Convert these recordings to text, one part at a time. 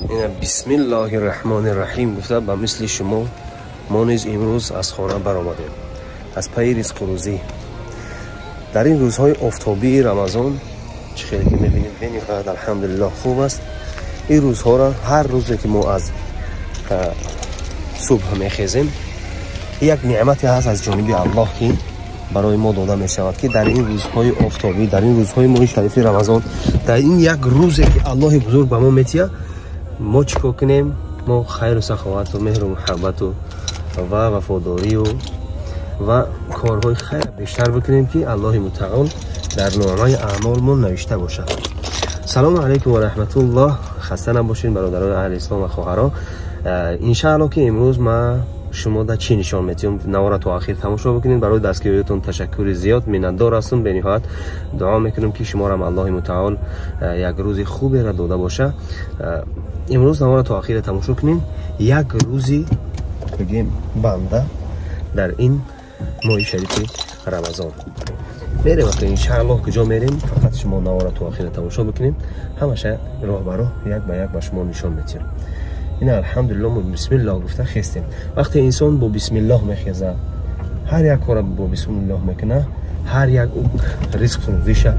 بسم الله الرحمن الرحیم گفته با مثل شما ما نیز امروز از خانه برآمدیم از پی رزق روزی. در این روزهای آفتابی رمضان چه خیلی که می‌بینید بنیاد الحمدلله خوب است. این روزها را هر روزی که ما از صبح میخیزیم یک نعمتی هست از جانب الله که برای ما داده می شود که در این روزهای آفتابی، در این روزهای ماه شریف رمضان، در این یک روزی که الله بزرگ به ما میتیه، ما چیکار کنیم؟ ما خیر و سخاوت و مهر و محبت و وفاداری و کارهای خیر بیشتر بکنیم که الله متعال در نامه اعمالمون نوشته باشه. سلام علیکم و رحمت الله. خسته نباشین برادران اهل اسلام و خواهران. ان شاء الله که امروز ما شما در چی نشان میتیم نوار تا آخر تماشا بکنید. برای دستگیریتون تشکر زیاد منتدار هستم. به نهایت دعا میکنم که شما را الله متعال یک روز خوبی را داده باشه. امروز نوار تا آخر تماشا کنین. یک روزی بگیم بنده در این ماه شریف رمضان میریم وقتی ان شاء الله کجا میریم فقط شما نوار تا آخر تماشا بکنیم. همشه راه برا یک به یک به شما نشان میتیم. این الحمدلله ما بسم الله گفته خستیم. وقتی انسان با بسم الله میخیزه هر یک کار با بسم الله میکنه، هر یک رزق روزیشه،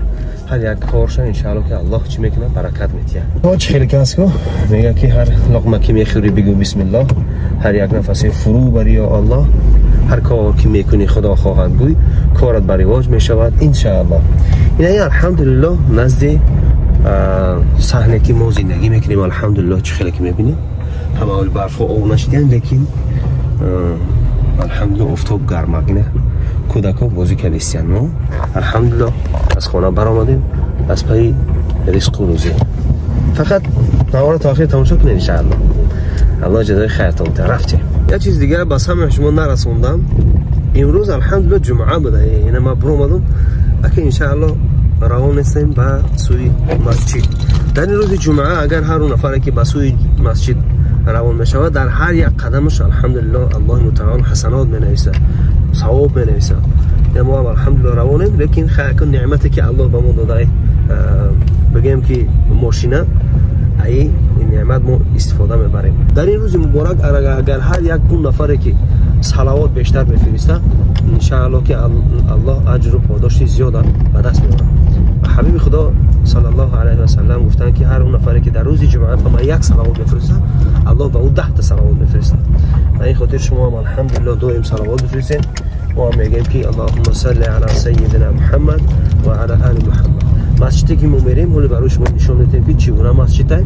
هر یک کارش ان شاء الله که الله چی میکنه برکت میتیه. ما خیلی کس کو میگه که هر لقمه که میخوری بگو بسم الله، هر یک نفس فرو بری یا الله، هر کار که میکنی خدا خواهد گوی کارت بر رواج میشود ان شاء الله. این الحمدلله نزد صحنه که ما زندگی میکنیم الحمدلله چه خیلی که میبینیم همه اول برف و آب نشیدن، لیکن الحمدلله افتاب گرمگینه کودکا بازی کلیستیان. ما الحمدلله از خانه برآمدیم از پی رزق و روزی. فقط نوار تا آخر تماشا کنید ان شاء الله. الله جزای خیرتون بده. رفتیم یه چیز دیگه بس همه شما نرسوندم. امروز الحمدلله جمعه بوده، یعنی ما برآمدم اگه ان شاء الله روان هستیم به سوی مسجد. در این روز جمعه اگر هر نفری که به سوی مسجد روان میشود در هر یک قدمش الحمدلله الله متعال حسنات مینویسه، ثواب مینویسه. ما الحمدلله روانیم، لیکن خیلی نعمتی که الله به ما داده بگیم که ماشینه این نعمت ما استفاده میبریم. در این روز مبارک اگر هر یک نفری که صلوات بیشتر بفرسته ان شاء الله که الله اجر و پاداش زیاد به دست میاره. حبیب خدا صلی الله علیه و سلم گفتن که هر اون نفری که در روز جمعه ما یک صلوات بفرسته الله به او 10 تا صلوات میفرسته. و این خاطر شما هم الحمدلله دائم صلوات بفرستین. ما میگیم که اللهم صل علی سیدنا محمد و علی آل محمد. مسجدی که ما میریم ولی برای شما نشون میدیم که چگونه مسجده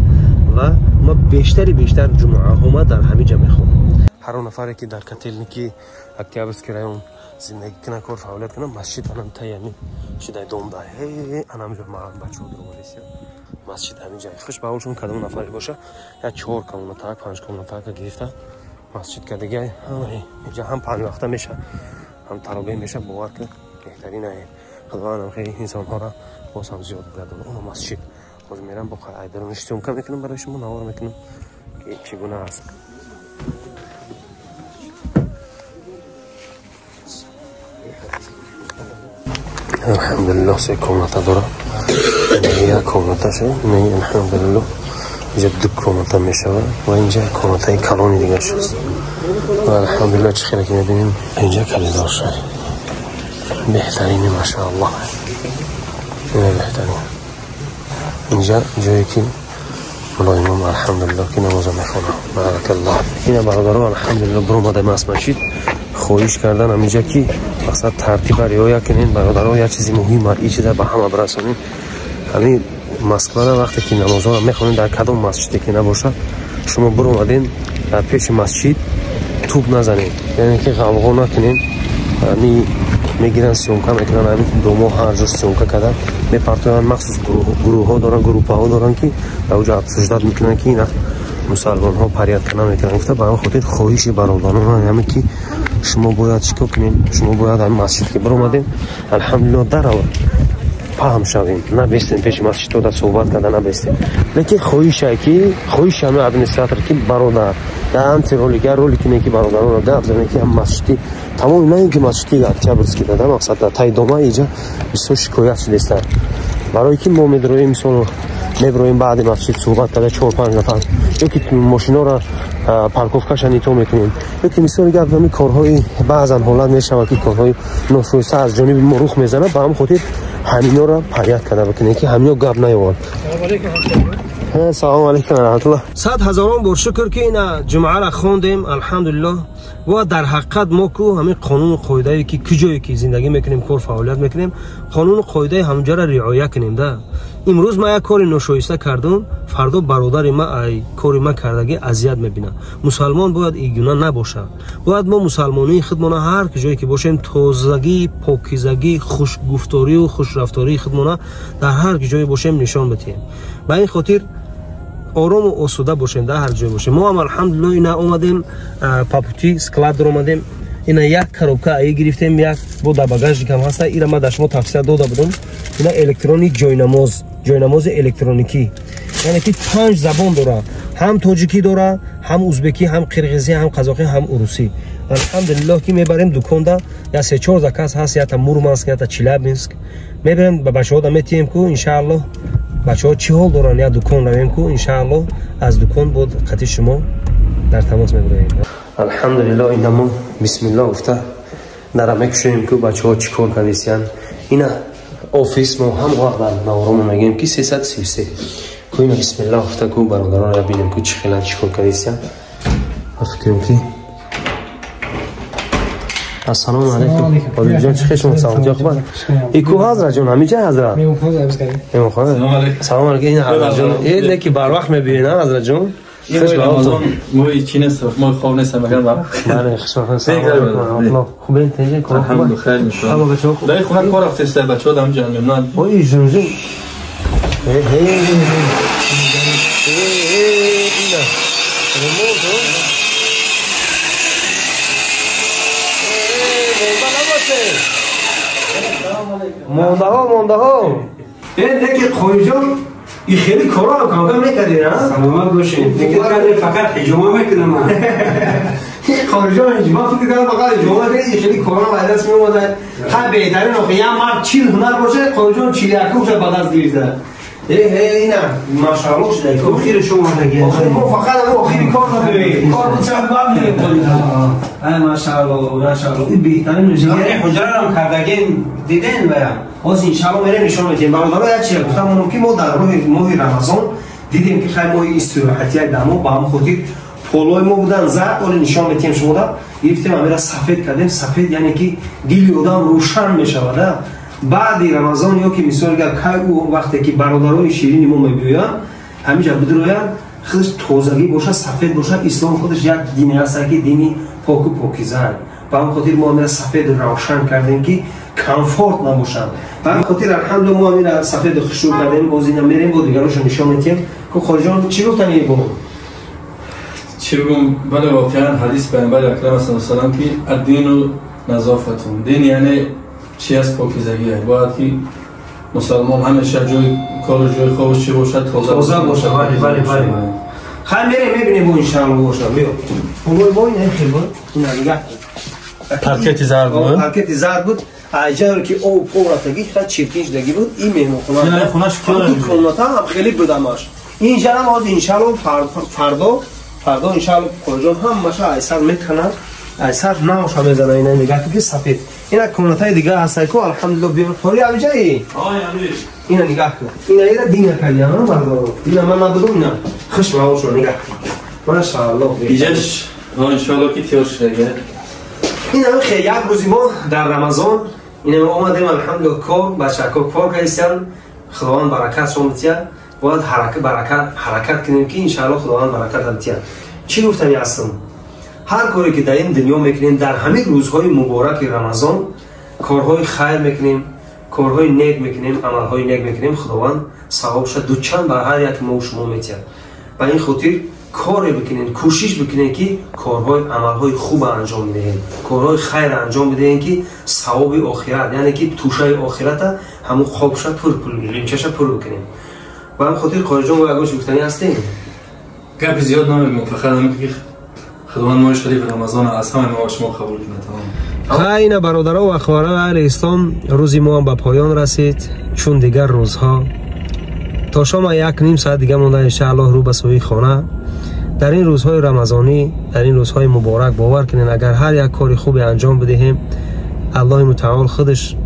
و ما بیشتر جمعه ها در همین جا میخونیم. هر اون نفری که در کاتلنیکی اکتیابرس کرایون زندگی کنه کار فعالیت کنه مسجد انم تایمی شده دوم داره. انم جو ما بچه‌ها رو ولیسیا مسجد همین جای خوش به اولشون کدوم نفری باشه یا 4 کیلومتر 5 کیلومتر گرفته مسجد که دیگه اینجا هم 5 وقته میشه هم تراویح میشه. باور کن بهترین आहे. خداوند خیلی انسان ها را باز هم زیاد بدونه اون مسجد باز میرم با قاعده درون اشتیام کم میکنم برای شما نوار میکنم که چگونه است. الحمدلله سه کامنتا داره اینجا کامنتا شد نه الحمدلله اینجا 2 کامنتا میشه و اینجا کامنتای کلونی دیگه شد و الحمدلله چه خیلی که میبینیم اینجا کلیدار شد بهترینی ماشاءالله. این بهترین اینجا جایی که ملایمم الحمدلله که نماز میخونه بارک الله. این برادران الحمدلله برآمده مسجد خواهش کردن همینجا که مقصد ترتیب رعایت کنین برادران. یک چیزی مهمه این چیزا به همه برسونین. همین مسئله وقتی که نماز رو میخونین در کدام مسجدی که نباشه شما برآمدین در پیش مسجد توپ نزنین، یعنی که غوغا نکنین. همین میگیرن سیومکا میکنن همین 2 ماه هر جور سیومکا کردن میپرتوین. مخصوص گروه ها دارن گروپ ها دارن که در اونجا سجدات میکنن که اینا مسلمان ها پریاد کنن میکنن. گفته برای خاطر خواهش برادران همین که شما باید چیکار کنین؟ شما باید همین مسجد که برآمدین الحمدلله در پاهم شوین، نه بیستین پیش مسجد تو در صحبت کردن، نه بیستین. لیکن خواهشه که خواهش همه ادمنستراتور که برادر در انتی رولیگر رولی کنه که برادران را گفت زنه که هم مسجدی تمام نه اینکه مسجدی اکتیابرس که دادن مقصد در تای دومه اینجا بسیار شکایت شده است. برای که ما میدرویم مثلا меброем баъди масҷид суҳбат када 4-5 нафар ёки мошиноро парковкашани то мекунем ёки мисоли гап ҳамин корҳои баъзан ҳолат мешавад ки корҳои ношоиста аз ҷониби мо рух мезанад ба ҳам хотир ҳаминоро паят када бикунем ки ҳамино гап наёвад. Салому алейкум раҳматуллоҳ. Сад ҳазорон бор шукр ки ина ҷумъаро хондем, алҳамдулиллоҳ. ва дар ҳақиқат мо ку ҳамин қонуну қоидае ки куҷое ки зиндагӣ мекунем, кор фаъолият мекунем, қонуну қоидаи ҳамҷоро риоя кунем да. имрӯз ма як кори ношоиста кардум, фардо бародари ма ай кори ма кардагӣ азият мебинад. Мусалмон бояд ин гуна набошад. Бояд мо мусалмонии худмона ҳар куҷое ки бошем тозагӣ, покизагӣ, хушгуфторию хушрафтории худмона дар ҳар куҷое бошем нишон бидиҳем. Ба ин хотир орому осуда бошем, дар ҳар ҷой бошем. Мо ҳам алҳамдулиллоҳ ина омадем папути склад омадем. Ина як коробка ай гирифтем, як бо дар багажникам ҳаста. Ира ма дар шумо тавсия дода будам. Ина электрони ҷойнамози электроникӣ. Яъне ки 5 забон дора. Ҳам тоҷикӣ дора, ҳам узбекӣ, ҳам қирғизӣ, ҳам қазоқӣ, ҳам урусӣ. Алҳамдулиллоҳ ки мебарем дуконда, я 3-4 заказ ҳаст, я та Мурманск, я та Челябинск. Мебарем ба бачаҳо метиҳем ку иншааллоҳ бачаҳо чӣ ҳол доранд, я дукон равем ку иншааллоҳ аз дукон бод қати шумо дар тамос мебураем. Алҳамдулиллоҳ инамо бисмиллоҳ гуфта дара мекушоем ку бачаҳо чӣ кор кардисиян. Ина офис мо ҳам вақт дар навромо мегем ки 333 ку ина бисмиллоҳ гуфта ку бародаронро бинем ку чӣ хела чӣ кор кардисиян. фикрам ки ассалому алейкум. Валейкум чӣ шумо саломат ёхбар. Ику ҳазрат ҷон ҳамиҷа ҳазрат. Салому алейкум. Салому алейкум. Ин ҳазрат ҷон. Эне ки барвақт мебинен ҳазрат ҷон. Мой чинес, мой хов неса меган ба. Бале, хушбахтон. Салом. Хубен тенҷе кор. Алҳамдулилlah, мишо. Ҳама бачаҳо. Дай хона кор афтеста бачаҳо дам ҷан мемнан. Ой, ҷунҷун. Ина. Ремонт. мондаҳо деки қоиҷон и хеле корро камкам мекарди на саломат бошед. Фикр кардем фақат ҳиҷома мекунам. қоиҷон ҳиҷома фикр кардам фақат ҳиҷома мекунам. И хеле корро ба даст меомадад. ха беҳтарин охи як мард чил ҳунар бошад, қоиҷон чилякуша ба даст гирифта. ина машааллоҳ шуда охири шумо мо фақат охири кор набинем. Кор чанд баб мекунем. ай машааллоҳ машааллоҳ. ин беҳтарин ҷигari ҳуҷраам кардагин диден бая. ҳозир иншааллоҳ мерем нишон медиҳем. бародаро як чиз гуфтам ки мо дар моҳи рамазон дидем ки хай моҳи истироҳати як дамо ба ҳам хотир полои мо будан зад оли нишон медиҳем шумода гирифтем амира сафед кардем. Сафед яъне ки дили одам рӯшан мешавад. баъди рамазон ё ки мисоли гап кай ӯ вақте ки бародарои ширини мо мебиёянд ҳамиҷа бидроянд худаш тозагӣ бошад, сафед бошад. ислом худаш як дини аст ки дини поку покизаанд. ба ҳамин хотир мо амира сафед равшан кардем ки комфорт набошад. ба ҳамин хотир алҳамдулиллоҳ мо амира сафед хушрӯ кардем. боз ина мерем бо дигароша нишон медиҳем. ку хоҷон чӣ гуфтани бо чӣ бигум? бале воқеан ҳадис пайғамбари акрам саллаллоҳу алайҳи ва саллам ки аддину назофатун. дин яъне чӣ аст? покизагӣ. бояд ки мусалмон ҳамеша ҷои кору ҷои хобаш чӣ бошад? тоза бошад. бале хай мерем мебинем бо иншааллоҳ бошад. биё полои мо ин хелба ина нигах паркети зард буд. паркети зард буд. аҷаро ки об повратагӣ хат чиркин шудагӣ буд. ин меҳмонхона хонаш комната ҳам хеле будамаш. инҷарам ҳозир иншааллоҳ фардо иншааллоҳ қоҷон ҳамаша айсар меканад. айсар наоша мезана. ина нигах ки сафед ина комнатаи дига ҳастад ку алҳамдулиллоҳ биё қори авҷаи ина нигах ку ина ира дина кардиама бардоро ина ман надудум ина хуш маошо нигах машааллоҳ иҷаш иншааллоҳ ки тиёр шуда. ина хе як рӯзи мо дар рамазон ина омадем алҳамдулиллоҳ кор бачаҳо кор кардисиян. худованд баракатшон бития. бояд ҳаракат кунем ки иншааллоҳ худованд баракат бития. чӣ гуфтани ҳастам? ҳар коре ки дар ин дунё мекунем дар ҳамин рӯзҳои мубораки рамазон корҳои хайр мекунем, корҳои нек мекунем, амалҳои нек мекунем. худованд савобша дучанд бар ҳар як мо шумо метиҳад. ба ин хотир коре бикунем, кӯшиш бикунем ки корҳои амалҳои хуба анҷом бидиҳем, корҳои хайра анҷом бидиҳем ки савоби охират яъне ки тӯшаи охирата ҳамун хобша лимчаша пур бикунем. ба ин хотир қориҷон бо ягош гуфтанӣ ҳастем. гапи зиёд намегӯям, фақат ҳамин ки худованд моҳи шарифи рамазон аз ҳамаи мо шумо қабул кунад. хайна бародаро ва хоҳарони аҳли ислом, рӯзи мо ҳам ба поён расид. чун дигар рӯзҳо تا شام 1 نیم ساعت دیگه مونده ان شاء الله رو به سوی خانه. در این روزهای رمضانی، در این روزهای مبارک باور کنین اگر هر یک کاری خوبی انجام بدهیم الله متعال خودش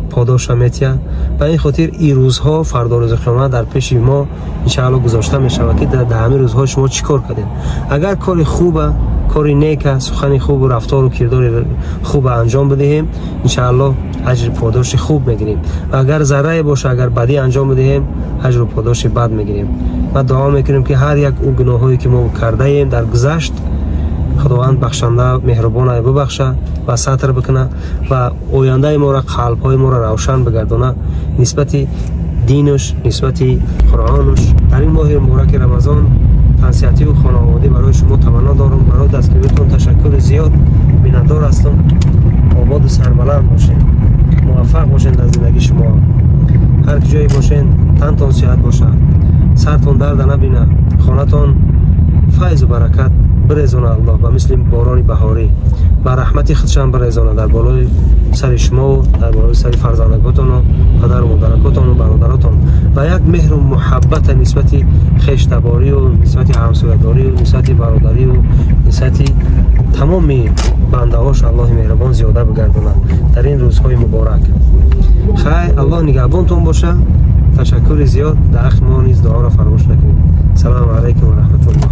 پاداش میتیه. به این خاطر این روزها فردا روز قیامت در پیش ما ان شاء الله گذاشته میشه که در همین روزها شما چیکار کردین. اگر کاری خوبه، کاری نیک، سخن خوب و رفتار و کردار خوب انجام بدهیم ان شاء الله اجر پاداش خوب میگیریم. و اگر ضرری باشه، اگر بدی انجام بدهیم اجر و پاداش بد میگیریم. ما دعا میکنیم که هر یک اون گناهایی که ما کرده ایم در گذشت خداوند بخشنده مهربان ببخشه و ستر بکنه و آینده ما را، قلب های ما را روشن بگردونه نسبت دینش، نسبت قرآنش. در این ماه مبارک رمضان تنصیحاتی و خانوادگی برای شما تمنا دارم. برای دستگیریتون تشکر زیاد میندار هستم. آباد و سربلند باشین، موفق باشین در زندگی شما. هر جایی باشین تنتون صحت باشه، سرتون درد نبینه، خانتون فیض و برکت برزونه الله و مثل باران بهاری و رحمت خودشان برزونه در بالای سر شما و در بالای سر فرزندگانتون و پدر و مادرکاتون و برادراتون و یک مهر و محبت نسبت خویشتباری و نسبت همسایه‌داری و نسبت برادری و نسبت تمام بنده هاش الله مهربان زیاده بگردونه در این روزهای مبارک. خیر، الله نگهبانتون باشه. تشکر زیاد. در اخ ما نیز دعا را فراموش نکنید. سلام علیکم و رحمت الله.